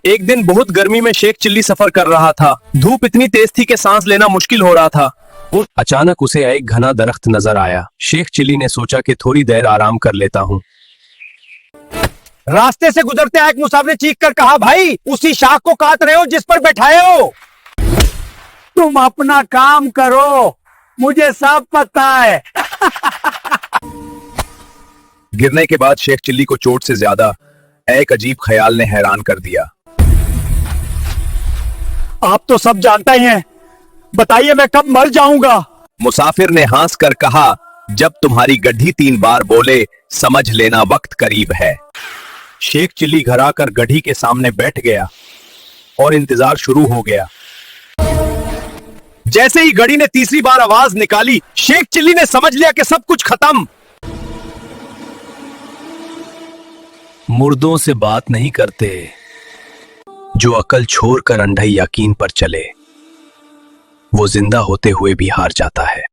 एक दिन बहुत गर्मी में शेख चिल्ली सफर कर रहा था। धूप इतनी तेज थी कि सांस लेना मुश्किल हो रहा था। अचानक उसे एक घना दरख्त नजर आया। शेख चिल्ली ने सोचा कि थोड़ी देर आराम कर लेता हूँ। रास्ते से गुजरते एक मुसाफिर ने चीख कर कहा, भाई उसी शाख को काट रहे हो जिस पर बैठाए हो। तुम अपना काम करो, मुझे सब पता है। गिरने के बाद शेख चिल्ली को चोट से ज्यादा एक अजीब ख्याल ने हैरान कर दिया। आप तो सब जानते ही हैं, बताइए मैं कब मर जाऊंगा। मुसाफिर ने हंस कर कहा, जब तुम्हारी गड्ढी 3 बार बोले समझ लेना वक्त करीब है। शेख चिल्ली घबराकर गड्ढी के सामने बैठ गया और इंतजार शुरू हो गया। जैसे ही घड़ी ने तीसरी बार आवाज निकाली, शेख चिल्ली ने समझ लिया कि सब कुछ खत्म। मुर्दों से बात नहीं करते, जो अकल छोड़कर अंधे यकीन पर चले वो जिंदा होते हुए भी हार जाता है।